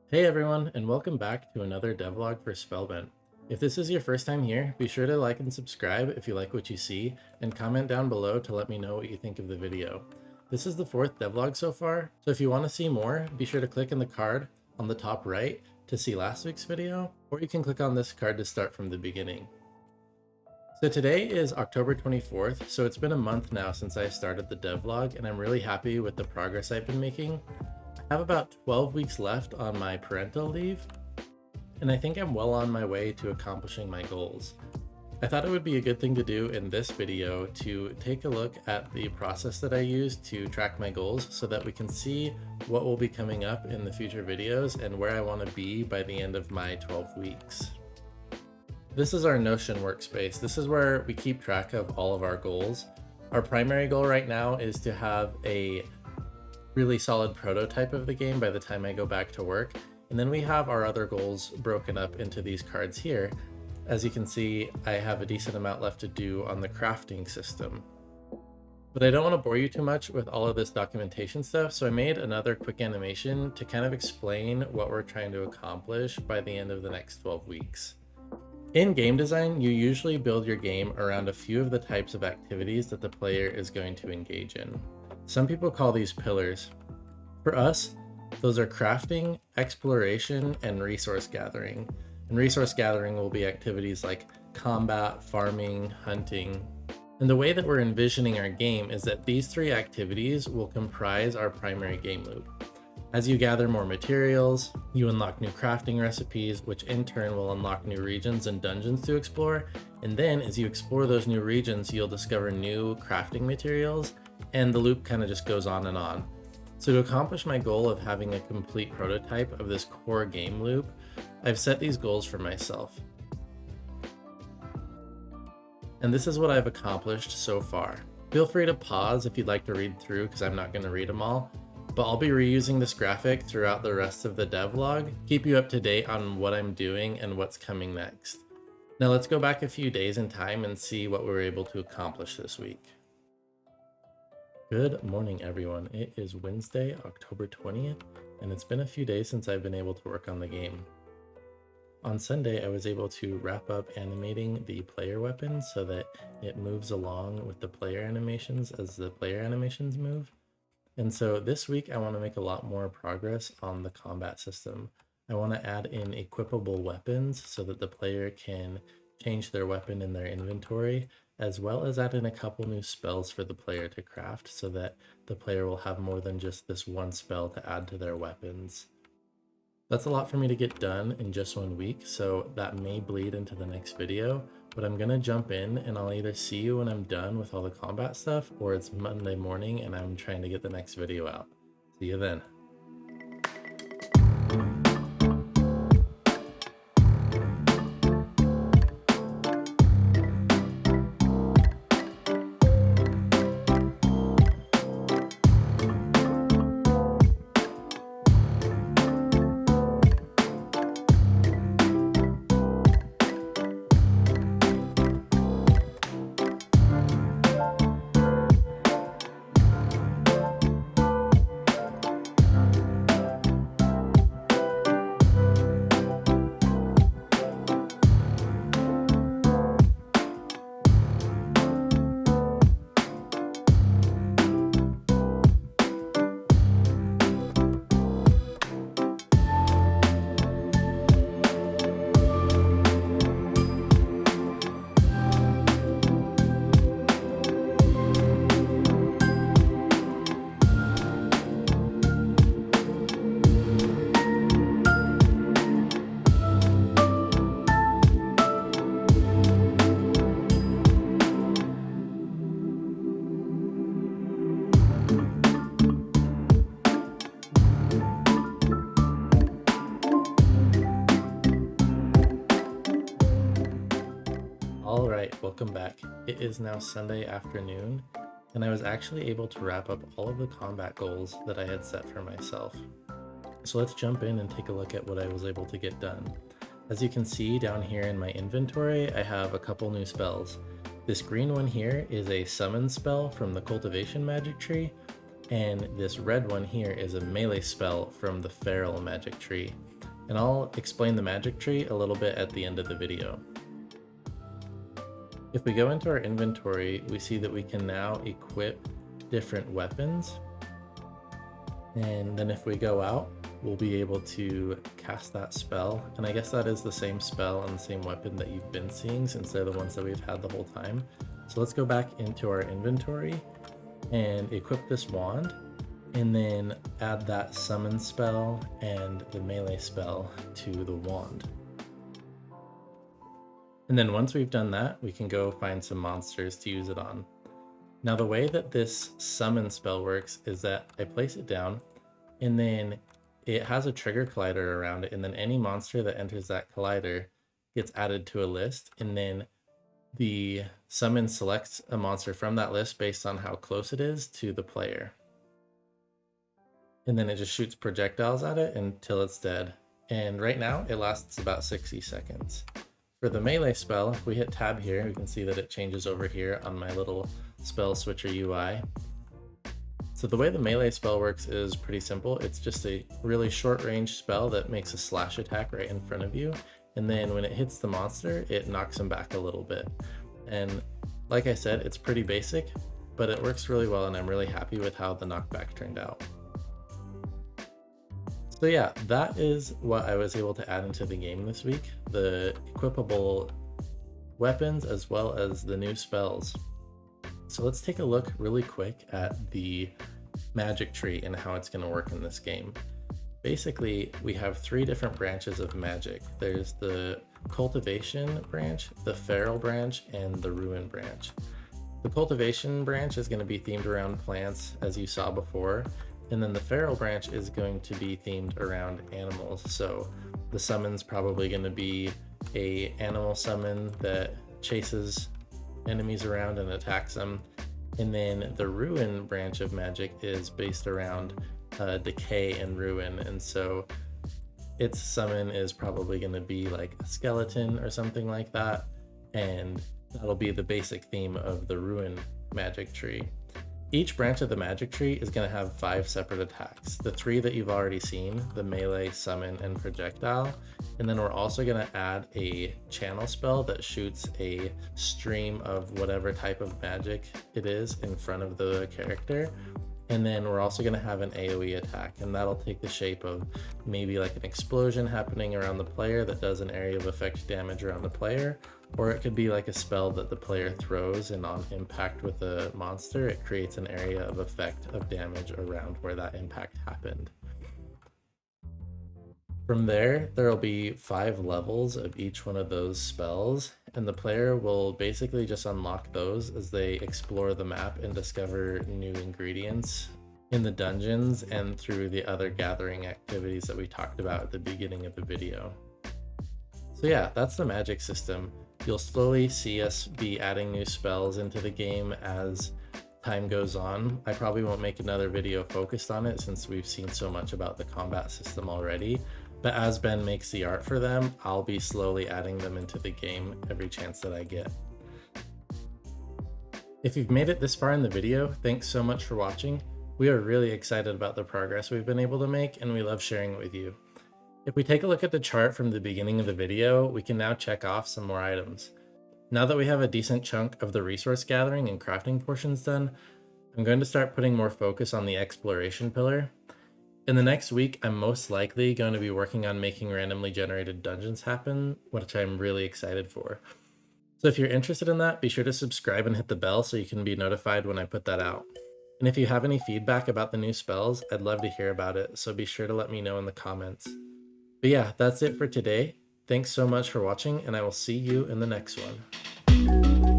Hey everyone, and welcome back to another devlog for Spellbent. If this is your first time here, be sure to like and subscribe if you like what you see, and comment down below to let me know what you think of the video. This is the fourth devlog so far, so if you want to see more, be sure to click in the card on the top right to see last week's video, or you can click on this card to start from the beginning. So today is October 24th, so it's been a month now since I started the devlog, and I'm really happy with the progress I've been making. I have about 12 weeks left on my parental leave, and I think I'm well on my way to accomplishing my goals. I thought it would be a good thing to do in this video to take a look at the process that I use to track my goals so that we can see what will be coming up in the future videos and where I want to be by the end of my 12 weeks. This is our Notion workspace. This is where we keep track of all of our goals. Our primary goal right now is to have a really solid prototype of the game by the time I go back to work. And then we have our other goals broken up into these cards here. As you can see, I have a decent amount left to do on the crafting system. But I don't want to bore you too much with all of this documentation stuff, so I made another quick animation to kind of explain what we're trying to accomplish by the end of the next 12 weeks. In game design, you usually build your game around a few of the types of activities that the player is going to engage in. Some people call these pillars. For us, those are crafting, exploration, and resource gathering. And resource gathering will be activities like combat, farming, hunting. And the way that we're envisioning our game is that these three activities will comprise our primary game loop. As you gather more materials, you unlock new crafting recipes, which in turn will unlock new regions and dungeons to explore. And then as you explore those new regions, you'll discover new crafting materials, and the loop kind of just goes on and on. So to accomplish my goal of having a complete prototype of this core game loop, I've set these goals for myself. And this is what I've accomplished so far. Feel free to pause if you'd like to read through, because I'm not going to read them all. But I'll be reusing this graphic throughout the rest of the devlog, keep you up to date on what I'm doing and what's coming next. Now let's go back a few days in time and see what we were able to accomplish this week. Good morning everyone, it is Wednesday, October 20th, and it's been a few days since I've been able to work on the game. On Sunday, I was able to wrap up animating the player weapons so that it moves along with the player animations as the player animations move. And so this week I want to make a lot more progress on the combat system. I want to add in equipable weapons so that the player can change their weapon in their inventory, as well as add in a couple new spells for the player to craft so that the player will have more than just this one spell to add to their weapons. That's a lot for me to get done in just 1 week, so that may bleed into the next video, but I'm gonna jump in and I'll either see you when I'm done with all the combat stuff, or it's Monday morning and I'm trying to get the next video out. See you then. Alright, welcome back. It is now Sunday afternoon, and I was actually able to wrap up all of the combat goals that I had set for myself. So let's jump in and take a look at what I was able to get done. As you can see down here in my inventory, I have a couple new spells. This green one here is a summon spell from the cultivation magic tree. and this red one here is a melee spell from the feral magic tree. And I'll explain the magic tree a little bit at the end of the video. If we go into our inventory, we see that we can now equip different weapons. And then if we go out, we'll be able to cast that spell. And I guess that is the same spell and the same weapon that you've been seeing since they're the ones that we've had the whole time. So let's go back into our inventory and equip this wand, and then add that summon spell and the melee spell to the wand. And then once we've done that, we can go find some monsters to use it on. Now the way that this summon spell works is that I place it down, and then it has a trigger collider around it, and then any monster that enters that collider gets added to a list, and then the summon selects a monster from that list based on how close it is to the player. And then it just shoots projectiles at it until it's dead. And right now it lasts about 60 seconds. For the melee spell, if we hit tab here, we can see that it changes over here on my little spell switcher UI. So the way the melee spell works is pretty simple. It's just a really short range spell that makes a slash attack right in front of you. And then when it hits the monster, it knocks them back a little bit. And like I said, it's pretty basic, but it works really well, and I'm really happy with how the knockback turned out. So yeah, that is what I was able to add into the game this week. The equipable weapons as well as the new spells. So let's take a look really quick at the magic tree and how it's going to work in this game. Basically, we have 3 different branches of magic. There's the cultivation branch, the feral branch, and the ruin branch. The cultivation branch is going to be themed around plants, as you saw before. And then the feral branch is going to be themed around animals. So the summon's probably going to be a animal summon that chases enemies around and attacks them. And then the ruin branch of magic is based around decay and ruin. And so its summon is probably going to be like a skeleton or something like that. And that'll be the basic theme of the ruin magic tree. Each branch of the magic tree is going to have 5 separate attacks. The 3 that you've already seen, the melee, summon, and projectile. And then we're also going to add a channel spell that shoots a stream of whatever type of magic it is in front of the character. And then we're also going to have an AoE attack, and that'll take the shape of maybe like an explosion happening around the player that does an area of effect damage around the player, or it could be like a spell that the player throws, and on impact with a monster, it creates an area of effect of damage around where that impact happened. From there will be 5 levels of each one of those spells, and the player will basically just unlock those as they explore the map and discover new ingredients in the dungeons and through the other gathering activities that we talked about at the beginning of the video. So yeah, that's the magic system. You'll slowly see us be adding new spells into the game as time goes on. I probably won't make another video focused on it since we've seen so much about the combat system already. But as Ben makes the art for them, I'll be slowly adding them into the game every chance that I get. If you've made it this far in the video, thanks so much for watching. We are really excited about the progress we've been able to make, and we love sharing it with you. If we take a look at the chart from the beginning of the video, we can now check off some more items. Now that we have a decent chunk of the resource gathering and crafting portions done, I'm going to start putting more focus on the exploration pillar. In the next week, I'm most likely going to be working on making randomly generated dungeons happen, which I'm really excited for. So if you're interested in that, be sure to subscribe and hit the bell so you can be notified when I put that out. And if you have any feedback about the new spells, I'd love to hear about it, so be sure to let me know in the comments. But yeah, that's it for today. Thanks so much for watching, and I will see you in the next one.